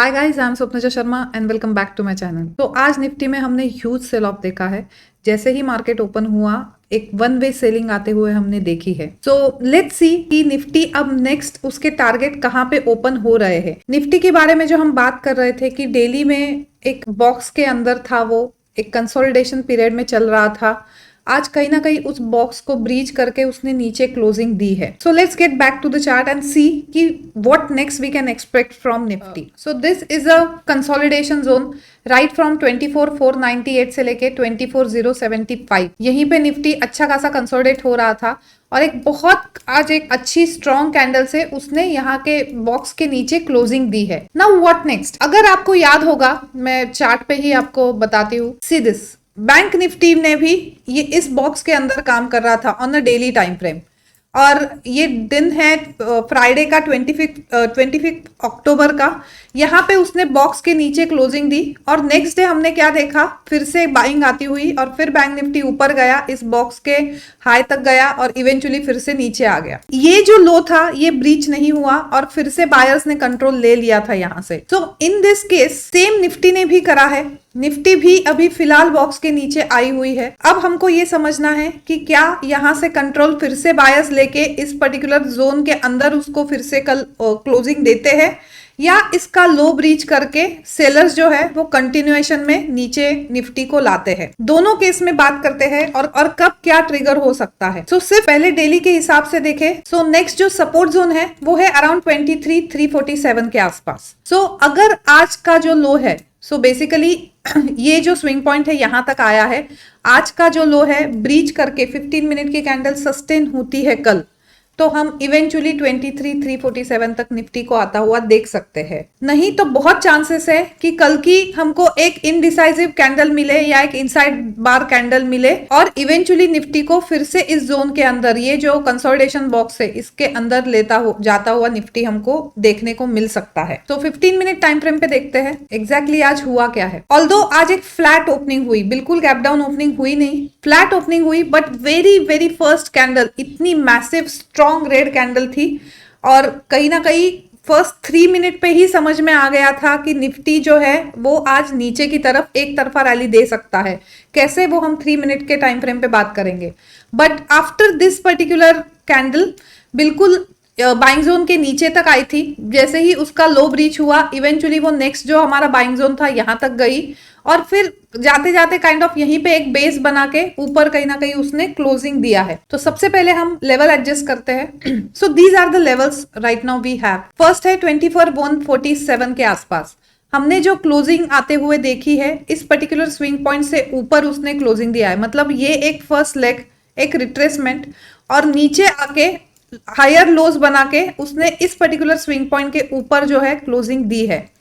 Hi guys, I am Swapnaja Sharma and welcome back to my channel. तो आज Nifty में हमने ह्यूज सेल ऑफ देखा है। जैसे ही मार्केट ओपन हुआ एक वन वे सेलिंग आते हुए हमने देखी है। सो लेट्स सी कि निफ्टी अब नेक्स्ट उसके टारगेट कहाँ पे ओपन हो रहे हैं। निफ्टी के बारे में जो हम बात कर रहे थे कि डेली में एक बॉक्स के अंदर था, वो एक कंसोलिडेशन पीरियड में चल रहा था। आज कहीं ना कहीं उस बॉक्स को ब्रीच करके उसने नीचे क्लोजिंग दी है। So let's get back to the chart and see कि what next we can expect from Nifty. So this is a consolidation zone right from 24,498 से लेके 24,075। यहीं पे निफ्टी अच्छा खासा कंसोलिडेट हो रहा था और आज एक अच्छी स्ट्रॉन्ग कैंडल से उसने यहाँ के बॉक्स के नीचे क्लोजिंग दी है। Now what next? अगर आपको याद होगा, मैं चार्ट पे ही आपको बताती हूँ। सी दिस, बैंक निफ्टी ने भी ये इस बॉक्स के अंदर काम कर रहा था on a daily time frame, और ये दिन है फ्राइडे का 25 अक्टूबर का। यहाँ पे उसने बॉक्स के नीचे क्लोजिंग दी और नेक्स्ट डे हमने क्या देखा, फिर से बाइंग आती हुई और फिर बैंक निफ्टी ऊपर गया, इस बॉक्स के हाई तक गया और इवेंचुअली फिर से नीचे आ गया। ये जो लो था ये ब्रीच नहीं हुआ और फिर से बायर्स ने कंट्रोल ले लिया था यहाँ से। So in this case same Nifty ने भी करा है। निफ्टी भी अभी फिलहाल बॉक्स के नीचे आई हुई है। अब हमको ये समझना है कि क्या यहाँ से कंट्रोल फिर से बायर्स लेके इस पर्टिकुलर जोन के अंदर उसको फिर से कल क्लोजिंग देते हैं, या इसका लो ब्रीच करके सेलर्स जो है वो कंटिन्यूएशन में नीचे निफ्टी को लाते हैं। दोनों केस में बात करते हैं और कब क्या ट्रिगर हो सकता है। सो सिर्फ पहले डेली के हिसाब से देखें। सो नेक्स्ट जो सपोर्ट जोन है वो है अराउंड 23,347 के आसपास। सो अगर आज का जो लो है, सो बेसिकली ये जो स्विंग पॉइंट है यहां तक आया है, आज का जो लो है ब्रीच करके 15 मिनट की कैंडल सस्टेन होती है कल, तो हम इवेंचुअली 23,347 तक निफ्टी को आता हुआ देख सकते हैं। नहीं तो बहुत चांसेस है कि कल की हमको एक इनडिसाइसिव कैंडल मिले या एक इनसाइड बार कैंडल मिले और इवेंचुअली निफ्टी को फिर से इस जोन के अंदर, ये जो कंसोलिडेशन बॉक्स है इसके अंदर जाता हुआ निफ्टी हमको देखने को मिल सकता है। तो 15 मिनट टाइम फ्रेम पे देखते हैं एग्जैक्टली आज हुआ क्या है। ऑल्दो आज एक फ्लैट ओपनिंग हुई, बिल्कुल गैप डाउन ओपनिंग हुई नहीं, फ्लैट ओपनिंग हुई, बट वेरी फर्स्ट कैंडल इतनी मैसिव स्ट्रॉन्ग रेड कैंडल थी और कहीं ना कहीं फर्स्ट 3 मिनट पे ही समझ में आ गया था कि निफ्टी जो है वो आज नीचे की तरफ एक तरफा रैली दे सकता है। कैसे, वो हम 3 मिनट के टाइम फ्रेम पे बात करेंगे। But after this particular candle बिल्कुल बाइंग जोन के नीचे तक आई थी। जैसे ही उसका लो ब्रीच हुआ इवेंचुअली वो नेक्स्ट जो हमारा बाइंग जोन था यहां तक गई और फिर जाते जाते काइंड ऑफ यहीं पे एक बेस बना के ऊपर कहीं ना कहीं उसने क्लोजिंग दिया है। तो सबसे पहले हम लेवल एडजस्ट करते हैं। So these are the levels right now we have. First है 24,147 के आसपास हमने जो क्लोजिंग आते हुए देखी है, इस पर्टिकुलर स्विंग पॉइंट से ऊपर उसने क्लोजिंग दिया है। मतलब ये एक फर्स्ट लेग, एक रिट्रेसमेंट और नीचे आके हायर लोज बना के उसने इस पर्टिकुलर स्विंग पॉइंट के ऊपर जो है क्लोजिंग दी है।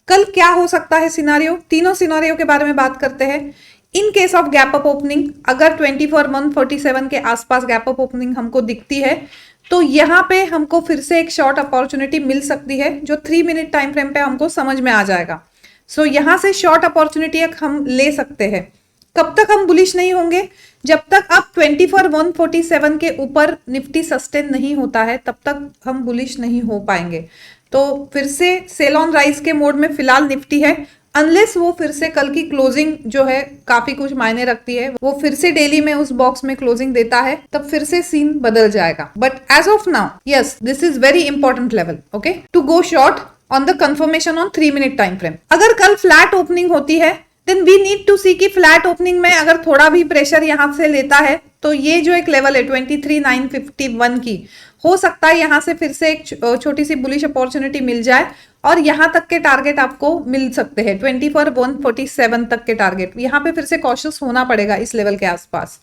कल क्या हो सकता है सिनारियो, तीनों सिनारियो के बारे में बात करते हैं। In case of gap up opening, अगर 24,147 के आसपास गैप अप ओपनिंग हमको दिखती है तो यहाँ पे हमको फिर से एक शॉर्ट अपॉर्चुनिटी मिल सकती है जो 3 मिनट टाइम फ्रेम पे हमको समझ में आ जाएगा। सो यहाँ से शॉर्ट अपॉर्चुनिटी हम ले सकते हैं। कब तक हम बुलिश नहीं होंगे? जब तक अब 24,147 के ऊपर निफ्टी सस्टेन नहीं होता है तब तक हम बुलिश नहीं हो पाएंगे। तो फिर से सेल ऑन राइज के मोड में फिलहाल निफ्टी है, अनलेस वो फिर से कल की क्लोजिंग जो है काफी कुछ मायने रखती है, वो फिर से डेली में उस बॉक्स में क्लोजिंग देता है, तब फिर से सीन बदल जाएगा। But as of now yes, this is very important level, okay, to go short on the confirmation on 3 minute time frame. अगर कल फ्लैट ओपनिंग होती है then we need to see कि फ्लैट ओपनिंग में अगर थोड़ा भी प्रेशर यहां से लेता है तो ये जो एक लेवल है 23,951 की, हो सकता है यहां से फिर से एक छोटी सी बुलिश अपॉर्चुनिटी मिल जाए और यहां तक के टारगेट आपको मिल सकते हैं। 24,147 तक के टारगेट, यहां पे फिर से कॉशियस होना पड़ेगा इस लेवल के आसपास।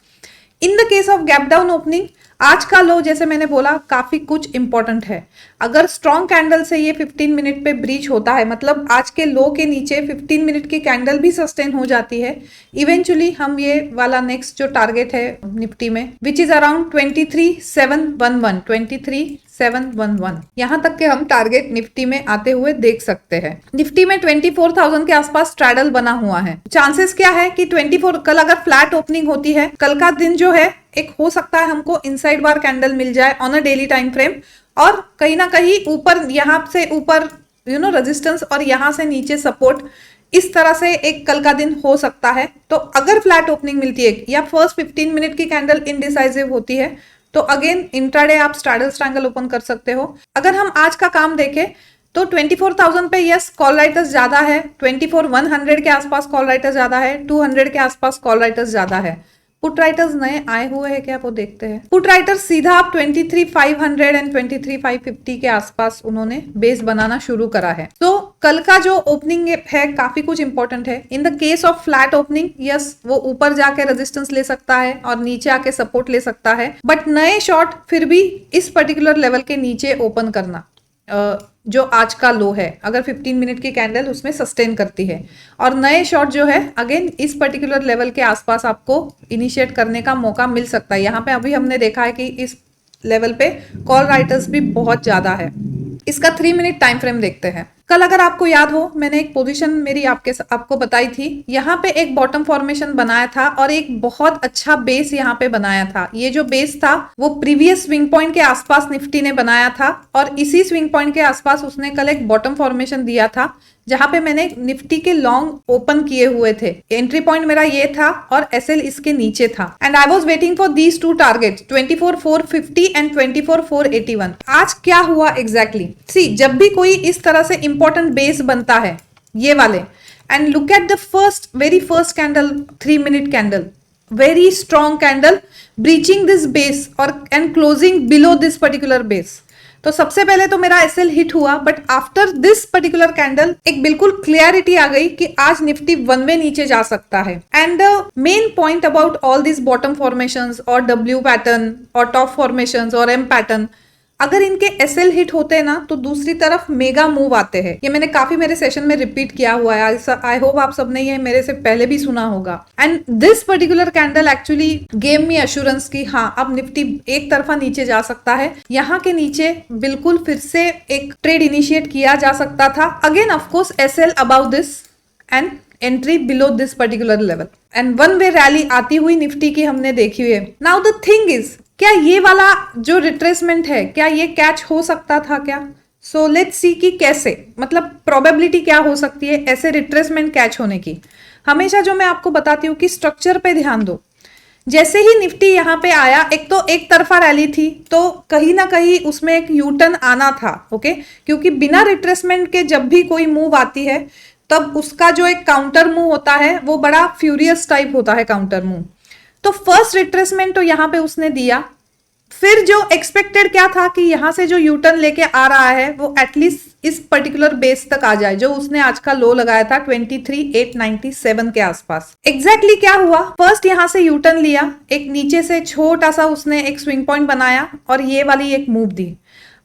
In the case of gap down opening, आज का लो जैसे मैंने बोला काफी कुछ इंपॉर्टेंट है। अगर स्ट्रॉन्ग कैंडल से ये 15 मिनट पे ब्रीच होता है, मतलब आज के लो के नीचे 15 मिनट की कैंडल भी सस्टेन हो जाती है, इवेंचुअली हम ये वाला नेक्स्ट जो टारगेट है निफ्टी में विच इज अराउंड 23,711 यहां तक के हम टारगेट निफ्टी में आते हुए देख सकते हैं। निफ्टी में 24,000 के आसपास स्ट्रैडल बना हुआ है। चांसेस क्या है कि 24 कल अगर फ्लैट ओपनिंग होती है, कल का दिन जो है एक हो सकता है हमको इनसाइड बार कैंडल मिल जाए on a daily time frame और कहीं ना कहीं ऊपर, यहां से ऊपर रेजिस्टेंस और यहाँ से नीचे सपोर्ट, इस तरह से एक कल का दिन हो सकता है। तो अगर फ्लैट ओपनिंग मिलती है या फर्स्ट 15 मिनट की कैंडल इनडिसाइसिव होती है तो अगेन इंट्राडे आप स्ट्रैडल ट्रायंगल ओपन कर सकते हो। अगर हम आज का काम देखें तो 24,000 पे यस कॉल राइटर्स ज्यादा है, 24,100 के आसपास कॉल राइटर्स ज्यादा है, 200 के आसपास कॉल राइटर्स ज्यादा है। पुट राइटर्स नए आए हुए हैं क्या वो देखते हैं। पुट राइटर्स सीधा आप 23,500 एंड 23,550 के आसपास उन्होंने बेस बनाना शुरू करा है। तो कल का जो ओपनिंग है काफी कुछ इंपॉर्टेंट है। In the case of flat opening yes वो ऊपर जाके रेजिस्टेंस ले सकता है और नीचे आके सपोर्ट ले सकता है, बट नए शॉर्ट फिर भी इस पर्टिकुलर लेवल के नीचे ओपन करना, जो आज का लो है अगर 15 मिनट की कैंडल उसमें सस्टेन करती है और नए शॉट जो है अगेन इस पर्टिकुलर लेवल के आसपास आपको इनिशिएट करने का मौका मिल सकता है। यहाँ पे अभी हमने देखा है कि इस लेवल पे कॉल राइटर्स भी बहुत ज्यादा है। इसका 3 मिनट टाइम फ्रेम देखते हैं। कल अगर आपको याद हो मैंने एक पोजीशन मेरी आपको बताई थी, यहाँ पे एक बॉटम फॉर्मेशन बनाया था और एक बहुत अच्छा बेस यहाँ पे बनाया था। ये जो बेस था वो प्रीवियस स्विंग पॉइंट के आसपास निफ्टी ने बनाया था और इसी स्विंग पॉइंट के आसपास उसने कल एक बॉटम फॉर्मेशन दिया था जहां पे मैंने निफ्टी के लॉन्ग ओपन किए हुए थे। एंट्री पॉइंट मेरा ये था और एसएल इसके नीचे था and I was waiting for these two targets 24,450 and 24,481। आज क्या हुआ एग्जैक्टली सी, जब भी कोई इस तरह से इंपॉर्टेंट बेस बनता है ये वाले, and look at the very first candle, 3 minute candle, very strong candle breaching this base और and closing below this particular base. तो सबसे पहले तो मेरा एसएल हिट हुआ, but after this particular candle एक बिल्कुल क्लियरिटी आ गई कि आज निफ्टी वन वे नीचे जा सकता है। And the main point about all this bottom formations और डब्ल्यू पैटर्न और टॉप फॉर्मेशंस और एम पैटर्न, अगर इनके एसएल हिट होते हैं ना तो दूसरी तरफ मेगा मूव आते हैं। ये मैंने काफी मेरे सेशन में रिपीट किया हुआ है, आई होप आप सबने ये मेरे से पहले भी सुना होगा। And this particular candle actually gave me assurance कि हाँ अब निफ्टी एक तरफा नीचे जा सकता है। यहाँ के नीचे बिल्कुल फिर से एक ट्रेड इनिशिएट किया जा सकता था। Again of course SL about this and entry below this particular level and one way rally आती हुई निफ्टी की हमने देखी हुई है। नाउ द थिंग इज, क्या ये वाला जो रिट्रेसमेंट है क्या ये कैच हो सकता था क्या? सो लेट्स सी कि कैसे, मतलब प्रोबेबिलिटी क्या हो सकती है ऐसे रिट्रेसमेंट कैच होने की। हमेशा जो मैं आपको बताती हूँ कि स्ट्रक्चर पे ध्यान दो। जैसे ही निफ्टी यहाँ पे आया, एक तो एक तरफा रैली थी तो कहीं ना कहीं उसमें एक यूटर्न आना था, ओके, क्योंकि बिना रिट्रेसमेंट के जब भी कोई मूव आती है तब उसका जो एक काउंटर मूव होता है वो बड़ा फ्यूरियस टाइप होता है काउंटर मूव। तो फर्स्ट रिट्रेसमेंट तो यहाँ पे उसने दिया, फिर जो एक्सपेक्टेड क्या था कि यहां से जो यूटर्न लेके आ रहा है वो एटलीस्ट इस पर्टिकुलर बेस तक आ जाए जो उसने आज का लो लगाया था 23,897 के आसपास। एग्जैक्टली क्या हुआ, फर्स्ट यहां से यूटर्न लिया, एक नीचे से छोटा सा उसने एक स्विंग पॉइंट बनाया और ये वाली एक मूव दी।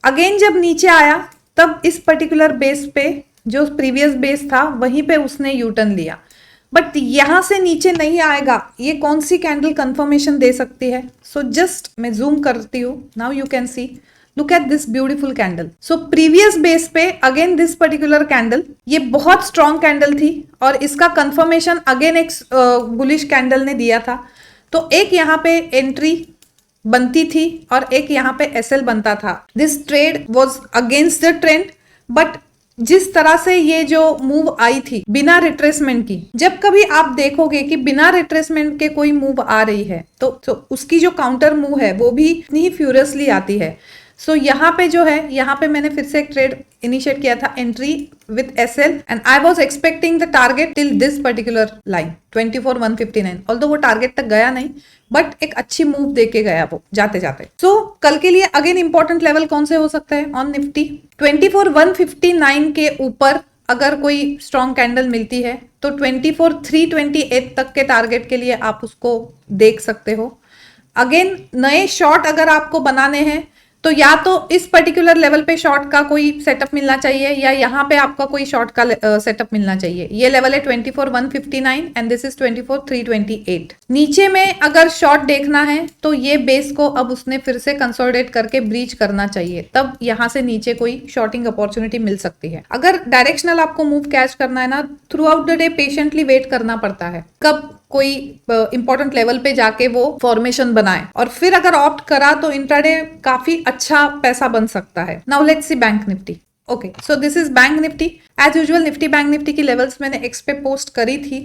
अगेन जब नीचे आया तब इस पर्टिकुलर बेस पे जो प्रीवियस बेस था वहीं पे उसने यूटर्न लिया, बट यहां से नीचे नहीं आएगा। ये कौन सी कैंडल कंफर्मेशन दे सकती है? सो जस्ट मैं जूम करती हूँ, now you can see, look at this beautiful candle. So previous base पे अगेन दिस पर्टिकुलर कैंडल, ये बहुत स्ट्रॉन्ग कैंडल थी और इसका कंफर्मेशन अगेन एक बुलिश कैंडल ने दिया था। तो एक यहाँ पे एंट्री बनती थी और एक यहाँ पे एसएल बनता था। This trade was against the trend, but जिस तरह से ये जो मूव आई थी बिना रिट्रेसमेंट की, जब कभी आप देखोगे कि बिना रिट्रेसमेंट के कोई मूव आ रही है तो उसकी जो काउंटर मूव है वो भी इतनी ही फ्यूरियसली आती है। सो यहाँ पे जो है, यहाँ पे मैंने फिर से एक ट्रेड इनिशिएट किया था, entry with SL, and I was expecting the target till this particular line 24,159। Although वो टारगेट तक गया नहीं, बट एक अच्छी मूव देके गया वो जाते जाते। सो कल के लिए अगेन इंपॉर्टेंट लेवल कौन से हो सकते हैं ऑन निफ्टी? 24,159 के ऊपर अगर कोई स्ट्रॉन्ग कैंडल मिलती है तो 24,328 तक के टारगेट के लिए आप उसको देख सकते हो। अगेन नए शॉर्ट अगर आपको बनाने हैं तो या तो इस पर्टिकुलर लेवल पे शॉर्ट का कोई सेटअप मिलना चाहिए या यहाँ पे आपका कोई शॉर्ट का सेटअप मिलना चाहिए। ये लेवल है 24,159 एंड दिस इज 24,328। नीचे में अगर शॉर्ट देखना है तो ये बेस को अब उसने फिर से कंसोलिडेट करके ब्रीच करना चाहिए, तब यहाँ से नीचे कोई शॉर्टिंग अपॉर्चुनिटी मिल सकती है। अगर डायरेक्शनल आपको मूव कैच करना है ना, throughout the day patiently wait करना पड़ता है कब कोई इंपॉर्टेंट लेवल पे जाके वो फॉर्मेशन बनाए, और फिर अगर ऑप्ट करा तो इंट्राडे काफी अच्छा पैसा बन सकता है। Now let's see Bank Nifty. Okay, so this is Bank Nifty. As usual Nifty Bank Nifty की लेवल्स मैंने एक्स पे पोस्ट करी थी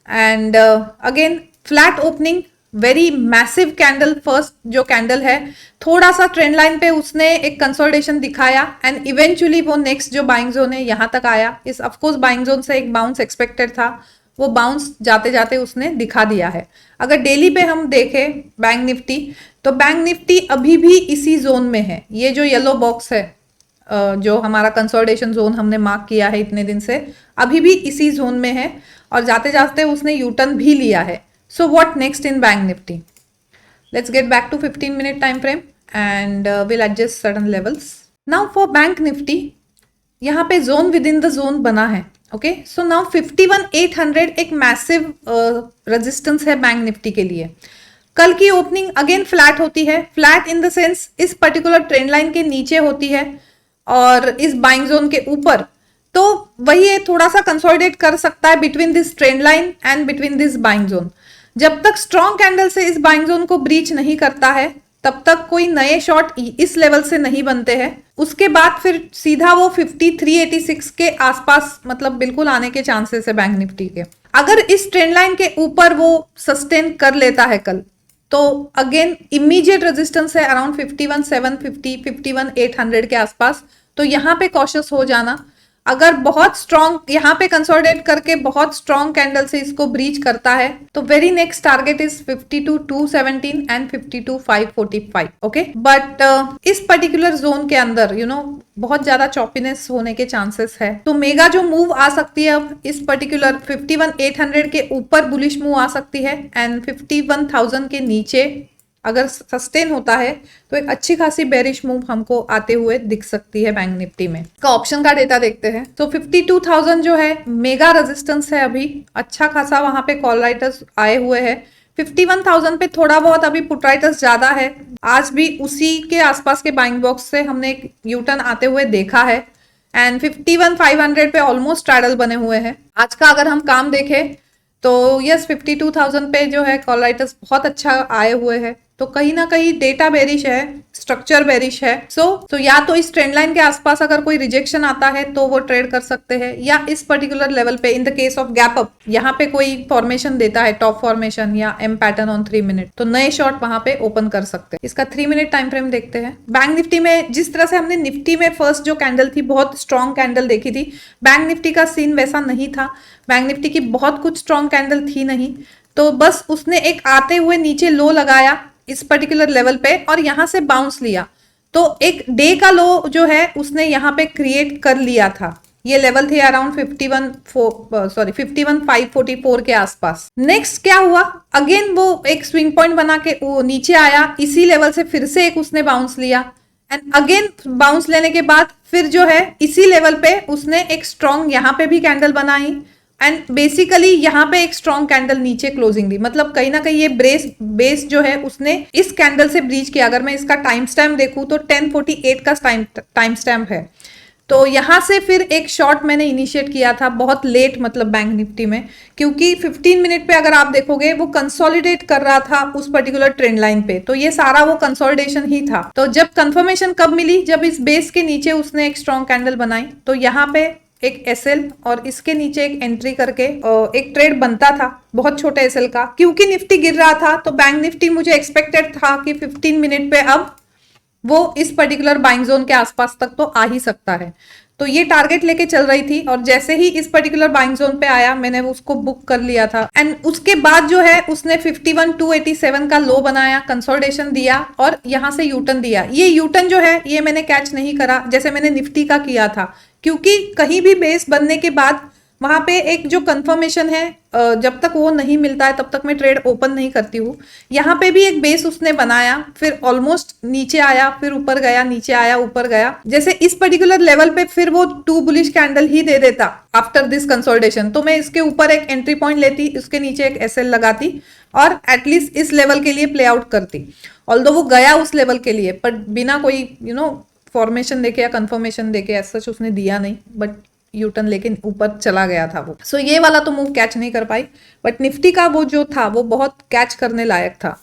and again flat opening, very massive candle, first जो कैंडल है थोड़ा सा ट्रेंड लाइन पे उसने एक कंसोलिडेशन दिखाया एंड इवेंचुअली वो नेक्स्ट जो बाइंग जोन है यहाँ तक आया। इस ऑफकोर्स बाइंग जोन से एक बाउंस एक्सपेक्टेड था, वो बाउंस जाते जाते उसने दिखा दिया है। अगर डेली पे हम देखें बैंक निफ्टी, तो बैंक निफ्टी अभी भी इसी जोन में है। ये जो येलो बॉक्स है जो हमारा कंसोलिडेशन जोन हमने मार्क किया है इतने दिन से, अभी भी इसी जोन में है और जाते जाते उसने यूटर्न भी लिया है। So what next in Bank Nifty? Let's get back to 15 minute time frame and will adjust certain levels. Now for Bank Nifty, यहाँ पे zone within the zone बना है। ओके, सो नाउ 51,800 एक massive resistance है Bank Nifty के लिए। कल की ओपनिंग अगेन फ्लैट होती है, फ्लैट इन द सेंस इस पर्टिकुलर ट्रेंड लाइन के नीचे होती है और इस बाइंग जोन के ऊपर, तो वही है थोड़ा सा कंसोलिडेट कर सकता है between this trend line and between this buying zone. जब तक स्ट्रॉन्ग कैंडल से इस बाइंग जोन को ब्रीच नहीं करता है तब तक कोई नए शॉट इस लेवल से नहीं बनते हैं। उसके बाद फिर सीधा वो 5386 के आसपास मतलब बिल्कुल आने के चांसेस है बैंक निफ्टी के। अगर इस ट्रेंड लाइन के ऊपर वो सस्टेन कर लेता है कल, तो अगेन इमीडिएट रेजिस्टेंस है अराउंड 51,750 51,800 के आसपास। तो यहाँ पे कॉशियस हो जाना। अगर बहुत स्ट्रॉन्ग यहाँ पे कंसोलिडेट करके बहुत स्ट्रॉन्ग कैंडल से इसको ब्रीच करता है तो very next target is 52,217 and 52,545। Okay, but इस पर्टिकुलर जोन के अंदर बहुत ज्यादा चॉपीनेस होने के चांसेस है। तो मेगा जो मूव आ सकती है अब इस पर्टिकुलर 51,800 के ऊपर बुलिश मूव आ सकती है एंड 51,000 के नीचे अगर सस्टेन होता है तो एक अच्छी खासी बेरिश मूव हमको आते हुए दिख सकती है बैंक निफ्टी में। का ऑप्शन का डेटा देखते हैं तो 52,000 जो है मेगा रेजिस्टेंस है, अभी अच्छा खासा वहां पे कॉल राइटर्स आए हुए हैं। 51,000 पे थोड़ा बहुत अभी पुट राइटर्स ज्यादा है, आज भी उसी के आसपास के बाइंग बॉक्स से हमने एक यूटर्न आते हुए देखा है एंड 51,500 पे ऑलमोस्ट स्ट्रैडल बने हुए हैं। आज का अगर हम काम देखें तो यस 52,000 पे जो है कॉल राइटर्स बहुत अच्छा आए हुए हैं। तो कहीं ना कहीं डेटा बेरिश है, स्ट्रक्चर बेरिश है। सो या तो इस ट्रेंड लाइन के आसपास अगर कोई रिजेक्शन आता है तो वो ट्रेड कर सकते हैं, या इस पर्टिकुलर लेवल पे in the case of gap up यहाँ पे कोई फॉर्मेशन देता है, टॉप फॉर्मेशन या एम पैटर्न ऑन 3 मिनट, तो नए शॉट वहां पे ओपन कर सकते हैं। इसका 3 मिनट टाइम फ्रेम देखते हैं। बैंक निफ्टी में जिस तरह से हमने निफ्टी में फर्स्ट जो कैंडल थी बहुत स्ट्रॉन्ग कैंडल देखी थी, बैंक निफ्टी का सीन वैसा नहीं था। बैंक निफ्टी की बहुत कुछ स्ट्रॉन्ग कैंडल थी नहीं, तो बस उसने एक आते हुए नीचे लो लगाया इस पर्टिकुलर लेवल पे और यहां से बाउंस लिया। तो एक डे का लो जो है उसने यहाँ पे क्रिएट कर लिया था। ये लेवल थे अराउंड 51,544 के आसपास। नेक्स्ट क्या हुआ, अगेन वो एक स्विंग पॉइंट बना के वो नीचे आया, इसी लेवल से फिर से एक उसने बाउंस लिया एंड अगेन बाउंस लेने के बाद फिर जो है इसी लेवल पे उसने एक स्ट्रॉन्ग यहाँ पे भी कैंडल बनाई एंड बेसिकली यहाँ पे एक स्ट्रॉन्ग कैंडल नीचे क्लोजिंग दी। मतलब कहीं ना कहीं ये बेस जो है उसने इस कैंडल से ब्रीच किया। अगर मैं इसका टाइम स्टैम्प देखूं तो 10:48 का टाइम स्टैम्प है। तो यहां से फिर एक शॉट मैंने इनिशिएट किया था बहुत लेट, मतलब बैंक निफ्टी में, क्योंकि 15 मिनट पे अगर आप देखोगे वो कंसोलिडेट कर रहा था उस पर्टिकुलर ट्रेंड लाइन पे, तो ये सारा वो कंसोलिडेशन ही था। तो जब कंफर्मेशन कब मिली, जब इस बेस के नीचे उसने एक स्ट्रॉन्ग कैंडल बनाई, तो यहाँ पे एक एसएल और इसके नीचे एक एंट्री करके एक ट्रेड बनता था बहुत छोटे एसएल का। क्योंकि निफ्टी गिर रहा था तो बैंक निफ्टी मुझे एक्सपेक्टेड था कि 15 मिनट पे अब वो इस पर्टिकुलर बाइंग जोन के आसपास तक तो आ ही सकता है। तो ये टारगेट लेके चल रही थी और जैसे ही इस पर्टिकुलर बाइंग जोन पे आया मैंने उसको बुक कर लिया था एंड उसके बाद जो है उसने 51,287 का लो बनाया, कंसोलिडेशन दिया और यहां से यूटर्न दिया। ये यूटर्न जो है ये मैंने कैच नहीं करा जैसे मैंने निफ्टी का किया था, क्योंकि कहीं भी बेस बनने के बाद वहां पे एक जो कंफर्मेशन है जब तक वो नहीं मिलता है तब तक मैं ट्रेड ओपन नहीं करती हूँ। यहाँ पे भी एक बेस उसने बनाया, फिर ऑलमोस्ट नीचे आया, फिर ऊपर गया, नीचे आया, ऊपर गया। जैसे इस पर्टिकुलर लेवल पे फिर वो 2 बुलिश कैंडल ही दे देता आफ्टर दिस कंसोलिडेशन, तो मैं इसके ऊपर एक एंट्री पॉइंट लेती, उसके नीचे एक एसएल लगाती और एटलीस्ट इस लेवल के लिए प्ले आउट करती। ऑल्दो वो गया उस लेवल के लिए पर बिना कोई फॉर्मेशन देके या कंफर्मेशन देके ऐसा कुछ उसने दिया नहीं, बट यूटर्न लेकिन ऊपर चला गया था वो। सो ये वाला तो मूव कैच नहीं कर पाई, बट निफ्टी का वो जो था वो बहुत कैच करने लायक था।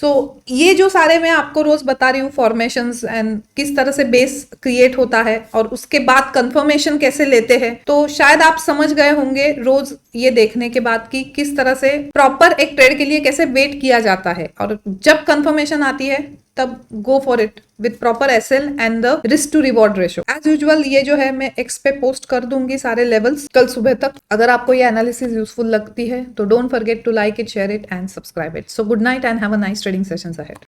सो ये जो सारे मैं आपको रोज बता रही हूँ फॉर्मेशंस एंड किस तरह से बेस क्रिएट होता है और उसके बाद कंफर्मेशन कैसे लेते हैं, तो शायद आप समझ गए होंगे रोज ये देखने के बाद कि किस तरह से प्रॉपर एक ट्रेड के लिए कैसे वेट किया जाता है, और जब कंफर्मेशन आती है तब go for it with proper SL and the risk to reward ratio. As usual ये जो है मैं एक्स पे पोस्ट कर दूंगी सारे लेवल्स कल सुबह तक। अगर आपको ये एनालिसिस यूजफुल लगती है तो don't forget to like it, share it and subscribe it. So good night and have a nice trading sessions ahead.